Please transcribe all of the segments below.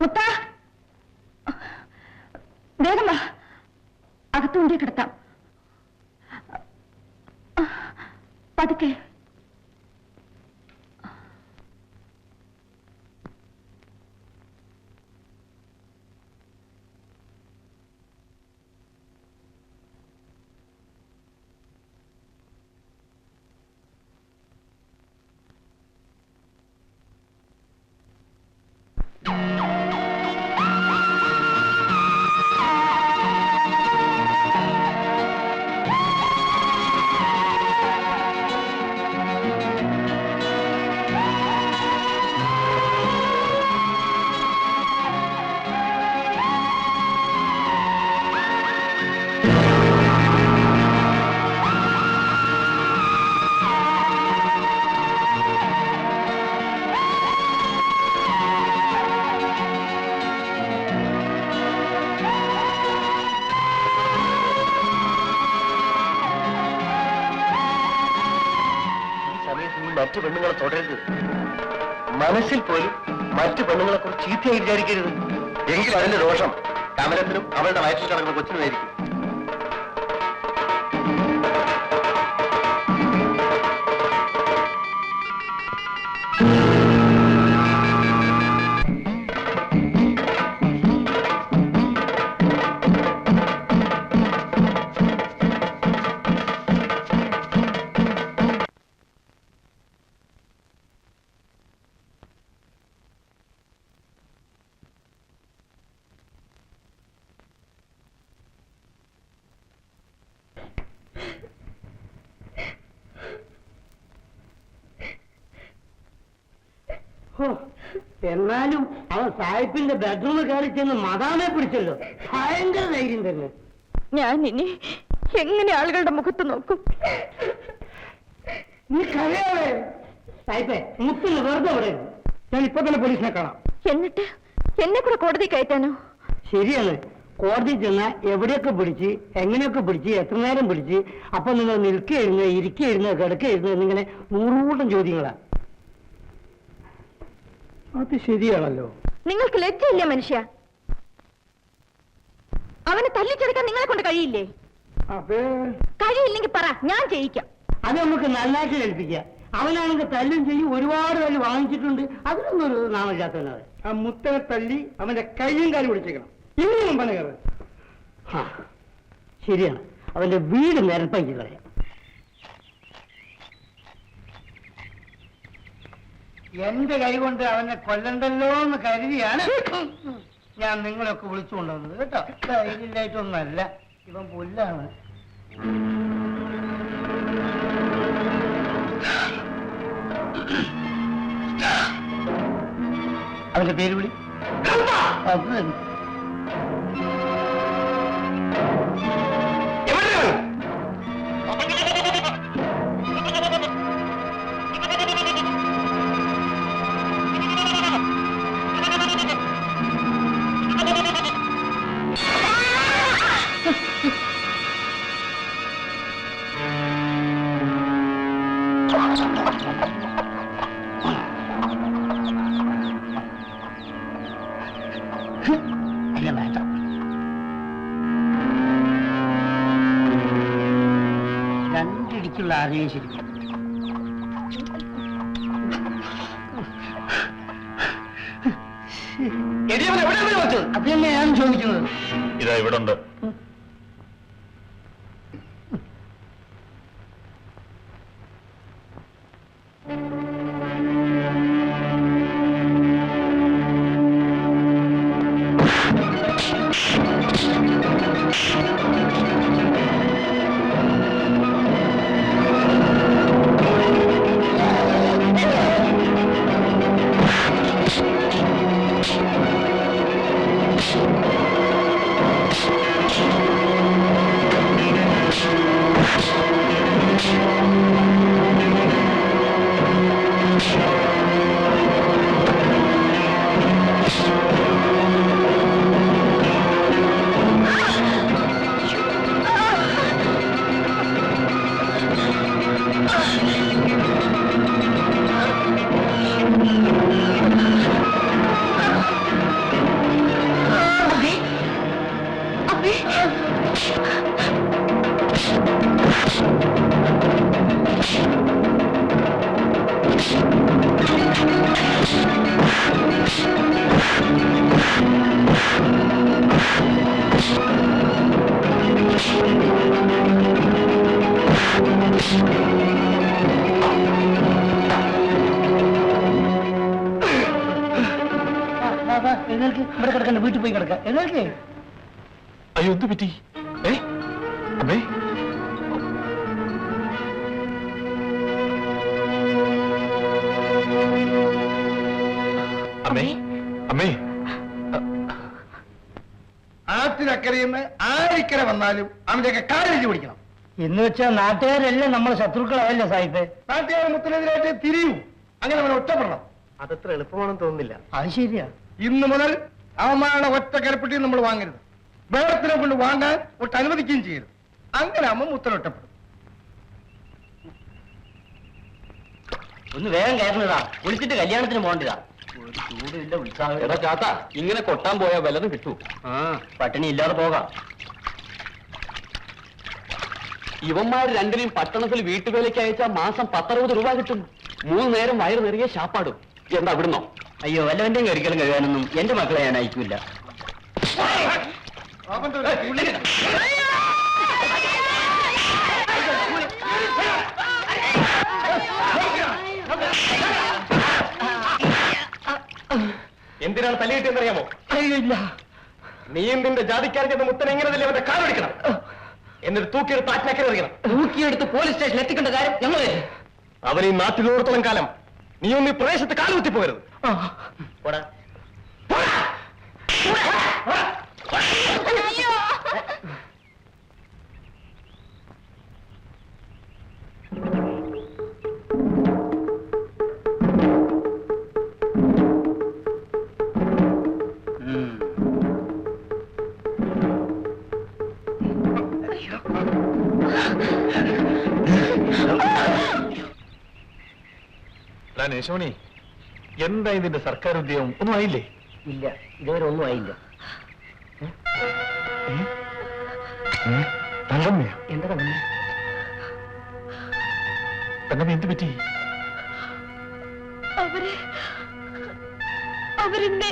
മുത്ത വേഗം വാ, അകത്തുകൊണ്ടേ കിടത്താം. പതുക്കെ. മറ്റു പെണ്ണുങ്ങളെ തുടരുത്. മനസ്സിൽ പോലും മറ്റു പെണ്ണുങ്ങളെ കുറിച്ച് ചീത്തയായി വിചാരിക്കരുത്. എങ്കിലും അതിന്റെ ദോഷം കമലത്തിനും അവളുടെ വയറ്റിൽ കിടക്കുന്ന കൊച്ചിനുമായിരിക്കും. എന്നാലും അവൻ സാഹിബിന്റെ ബെഡ്റൂമിൽ കയറി ചെന്ന് മദാമെ പിടിച്ചല്ലോ. ഭയങ്കര ധൈര്യം തന്നെ. ഞാൻ ഇനി എങ്ങനെ ആളുകളുടെ മുഖത്ത് നോക്കും? നീ കഴിയാവേ സാഹിബേ, മുത്തിന് വെറുതെ പറയരുത്. ഞാൻ ഇപ്പൊ തന്നെ പോലീസിനെ കാണാം. എന്നിട്ട് എന്നെ കൂടെ കോടതി കയറ്റാനോ? ശരിയാണ്, കോടതി ചെന്ന എവിടെയൊക്കെ പിടിച്ച്, എങ്ങനെയൊക്കെ പിടിച്ച്, എത്ര നേരം പിടിച്ച്, അപ്പൊ നിങ്ങൾ നിൽക്കുകയായിരുന്നു, ഇരിക്കുകയായിരുന്നു, കിടക്കുകയായിരുന്നു എന്നിങ്ങനെ 100 കൂട്ടം ചോദ്യങ്ങളാ. അത് ശരിയാണല്ലോ. നിങ്ങൾക്ക് ലജ്ജയില്ല മനുഷ്യ? അവനെ തല്ലിച്ചെടുക്കാൻ നിങ്ങളെ കൊണ്ട് കഴിയില്ലേ? കഴിയില്ലെങ്കിൽ പറ, ഞാൻ ചെയ്യിക്കാം. അത് നമുക്ക് നന്നായിട്ട് കേൾപ്പിക്കാം. അവനാണെങ്കിൽ തല്ലും ചെയ്യും, ഒരുപാട് തല്ല് വാങ്ങിച്ചിട്ടുണ്ട്. അതിനൊന്നും ഒരു നാമല്ലാത്തവനാണ്. ആ മുത്തനെ തല്ലി അവന്റെ കയ്യും കാലും പിടിച്ചേക്കണം. ഇനിയും പനകറ്. ശരിയാണ്, അവന്റെ വീട് നിരപ്പാക്കി കളയാം. എന്റെ കൈ കൊണ്ട് അവനെ കൊല്ലണ്ടല്ലോ എന്ന് കരുതിയാണ് ഞാൻ നിങ്ങളൊക്കെ വിളിച്ചുകൊണ്ടുവന്നത് കേട്ടോ. ധൈര്യമായിട്ടൊന്നല്ല, ഇവൻ പുല്ലാണ്. അവന്റെ പേര് വിളി. അത് തന്നെ. രണ്ടിടിക്കുള്ള ആരെയും ശരിക്കും അത് തന്നെ ഞാൻ ചോദിക്കുന്നത്. ഇതാ ഇവിടെ ഉണ്ട്. ഇവിടെ കിടക്കണ്ട, വീട്ടിൽ പോയി കിടക്കാം. എന്നൊക്കെ അയ്യോ എന്ത് പറ്റി? അമ്മേ അമ്മേ അമ്മേ ആറ്റിനക്കരയിൽ ആരിക്കര വന്നാലും അവന്റെയൊക്കെ കാലെഴുതി പിടിക്കണം. എന്ന് വെച്ചാൽ നാട്ടുകാരെല്ലാം നമ്മളെ ശത്രുക്കളായല്ലോ സാഹിബേ. നാട്ടുകാർ മുത്തനെതിരായിട്ട് തിരിയൂ. അങ്ങനെ അവനെ ഒറ്റപ്പെടണം. അതത്ര എളുപ്പമാണെന്ന് തോന്നുന്നില്ല. അത് ശരിയാ. ഇന്നു മുതൽ അവന്മാരുടെ ഒറ്റ കരപ്പെട്ടി നമ്മൾ വാങ്ങരുത്. വേറത്തിനെ കൊണ്ട് വാങ്ങാൻ ഒട്ട് അനുവദിക്കുകയും ചെയ്യരുത്. അങ്ങനെ ആവുമ്പോൾ മുത്തൻ ഒറ്റപ്പെടും. ഒന്ന് വേഗം കയറുന്നതാ, വിളിച്ചിട്ട് കല്യാണത്തിന് പോകേണ്ടതാ. ഒരു ചൂടില്ല, ഉത്സാഹം. എടാ ചാത്ത, ഇങ്ങനെ കൊട്ടാൻ പോയാൽ വല്ലതും കിട്ടൂ. പട്ടിണി ഇല്ലാതെ പോകാം. ഇവന്മാർ രണ്ടിനെയും പട്ടണത്തിൽ വീട്ടുവേലയ്ക്ക് അയച്ചാൽ മാസം 10-60 രൂപ കിട്ടും. 3 നേരം വയറ് നിറയെ ശാപ്പാടും. എന്താ ഇവിടുന്നോ? അയ്യോ, വല്ലവന്റെയും കഴിക്കലും കഴിയാനൊന്നും എന്റെ മക്കളെ ഞാൻ അയക്കൂല. എന്തിനാണ് തല്ലിയിട്ടെന്നറിയാമോ? അറിയില്ല. നീയും നിന്റെ ജാതിക്കാരന്റെ മുത്തൻ എങ്ങനെ തന്നെ അവന്റെ കാലൊടിക്കണം, എന്നിട്ട് തൂക്കിയെടുത്ത് ആറ്റിനക്കരറിയണം. തൂക്കിയെടുത്ത് പോലീസ് സ്റ്റേഷനിൽ എത്തിക്കേണ്ട കാര്യം ഞങ്ങള്. അവൻ ഈ നാട്ടിലോടത്തോളം കാലം നീയൊന്ന് ഈ പ്രദേശത്ത് കാലുകുത്തി പോകരുത്. േശോണി, എന്താ ഇതിന്റെ സർക്കാർ ഉദ്യോഗം? ഒന്നും ആയില്ലേ? ഇല്ല, ഇതുവരെ ഒന്നും ആയില്ല. തങ്കമ്മയോ? എന്താ തന്നെ തങ്കമ്മ എന്ത് പറ്റി? അവരെന്നെ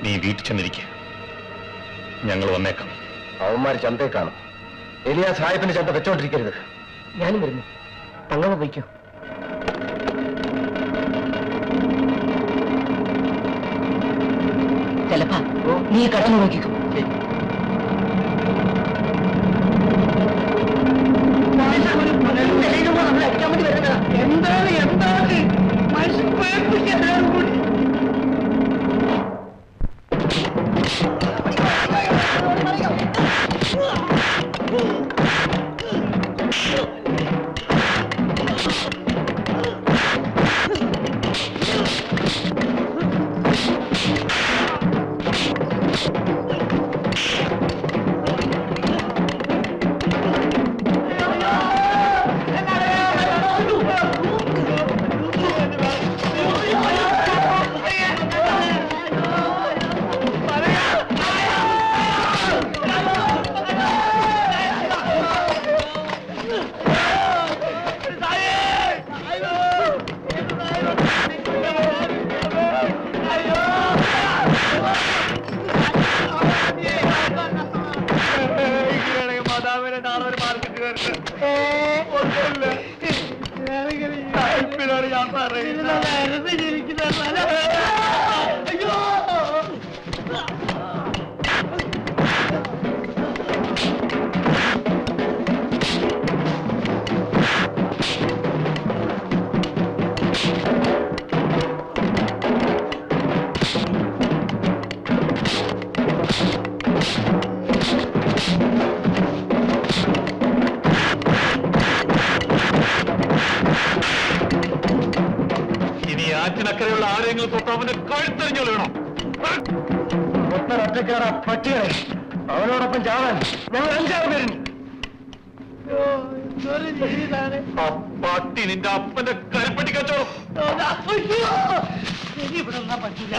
നീ വീട്ടിൽ ചെന്നിരിക്കുക, ഞങ്ങൾ വന്നേക്കാം. അവന്മാർ ചന്തയെ കാണും. എലിയാ സാഹിബിന്റെ ചന്ത വെച്ചോണ്ടിരിക്കരുത്. ഞാനും വരുന്നു. തങ്ങമ്മ പോയിക്കോ. ചിലപ്പാ നീ കടന്നു നോക്കിക്കോ. എന്താണ് എന്താണ് മനുഷ്യൻ പേടിപ്പിക്കാൻ കൂടി. ഞാൻ ഇനി ആറ്റിനക്കരയുള്ള ആരെങ്കിലും തൊട്ട് അവന്റെ കഴുത്തെറിഞ്ഞു വേണം. ഒറ്റക്കാരാ പട്ടികളെ, അവനോടൊപ്പം ചാവാൻ ഞങ്ങൾ 5-6 പേരുണ്ട്. ആ പട്ടി നിന്റെ അപ്പന്റെ കരുപ്പട്ടി കച്ചവടം. ഇവിടെ പറ്റില്ല.